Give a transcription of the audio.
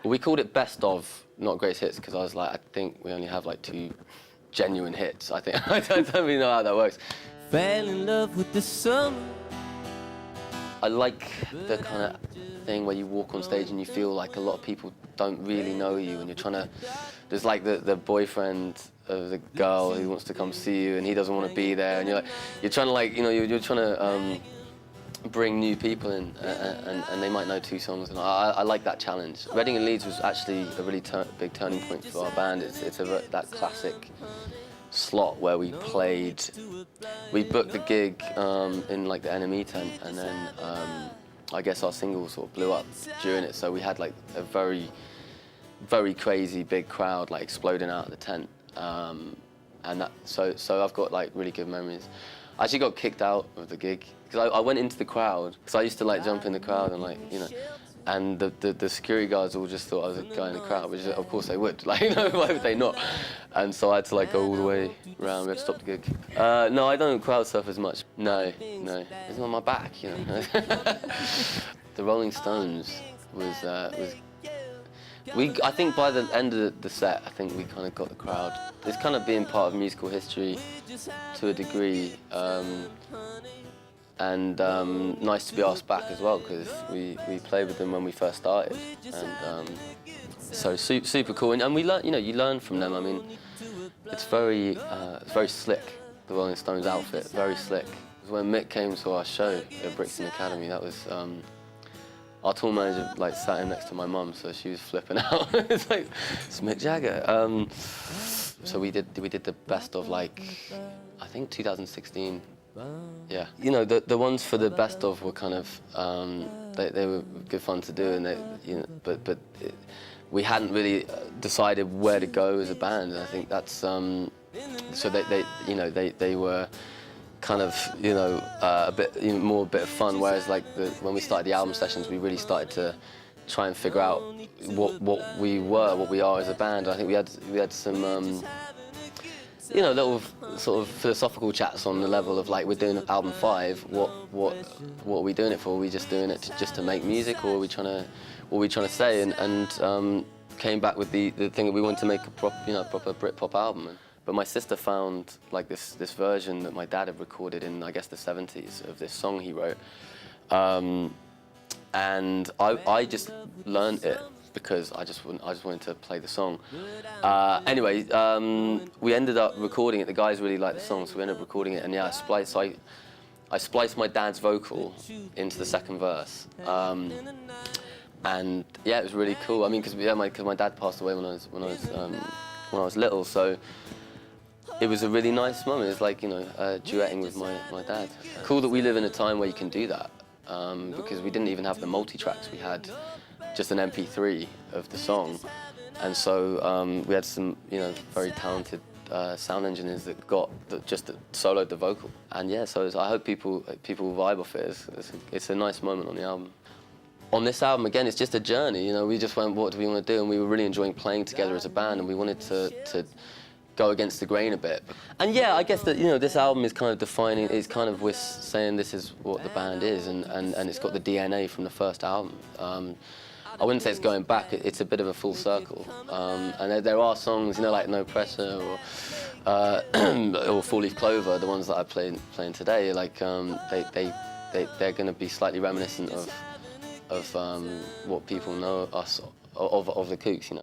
We called it Best Of, not Greatest Hits, because I was like, I think we only have like 2 genuine hits. I think I don't really know how that works. Fell in love with the summer. I like the kind of thing where you walk on stage and you feel like a lot of people don't really know you, and you're trying to. There's like the boyfriend of the girl who wants to come see you, and he doesn't want to be there, and you're trying to like, you're trying to bring new people in, and they might know 2 songs, and I like that challenge. Reading and Leeds was actually a really big turning point for our band. It's that classic slot where we booked the gig in like the NME tent, and then I guess our single sort of blew up during it, so we had like a very, very crazy big crowd like exploding out of the tent, and so I've got like really good memories. I actually got kicked out of the gig because I went into the crowd, because I used to like jump in the crowd and like, and the security guards all just thought I was a guy in the crowd, which of course they would, like, why would they not? And so I had to like go all the way around, we had to stop the gig. No, I don't crowd surf as much. No, it's on my back, The Rolling Stones was I think by the end of the set, I think we kind of got the crowd. It's kind of being part of musical history to a degree, and nice to be asked back as well, because we played with them when we first started, and so super cool. And we learn, you learn from them. I mean, it's very slick. The Rolling Stones outfit, very slick. When Mick came to our show at Brixton Academy, that was. Our tour manager like sat in next to my mum, so she was flipping out. It's like, it's Mick Jagger. So we did the best of, like, I think 2016. Yeah. The ones for the best of were kind of they were good fun to do, and but we hadn't really decided where to go as a band, and I think that's so they were kind of a bit more a bit of fun, whereas like when we started the album sessions, we really started to try and figure out what we are as a band. I think we had some little sort of philosophical chats on the level of like, we're doing album 5, what are we doing it for? Are we just doing it just to make music, or what are we trying to say? And came back with the thing that we wanted to make a proper Britpop album. But my sister found like this version that my dad had recorded in, I guess, the 70s of this song he wrote, and I just learned it because I just wanted to play the song. Anyway, we ended up recording it. The guys really liked the song, so we ended up recording it. And yeah, I spliced my dad's vocal into the second verse, and yeah, it was really cool. I mean, because my dad passed away when I was little, so. It was a really nice moment. It's like, duetting with my dad. Cool that we live in a time where you can do that, because we didn't even have the multi-tracks. We had just an MP3 of the song, and so we had some, very talented sound engineers that just soloed the vocal. And yeah, so I hope people vibe off it. It's a nice moment on the album. On this album, again, it's just a journey. We just went, what do we want to do? And we were really enjoying playing together as a band, and we wanted to go against the grain a bit. And yeah, I guess that this album is kind of defining, it's kind of, we're saying this is what the band is, and it's got the DNA from the first album. I wouldn't say it's going back, it's a bit of a full circle. And there are songs, like No Pressure or Four Leaf Clover, the ones that I'm playing today, like they're going to be slightly reminiscent of what people know us of the Kooks,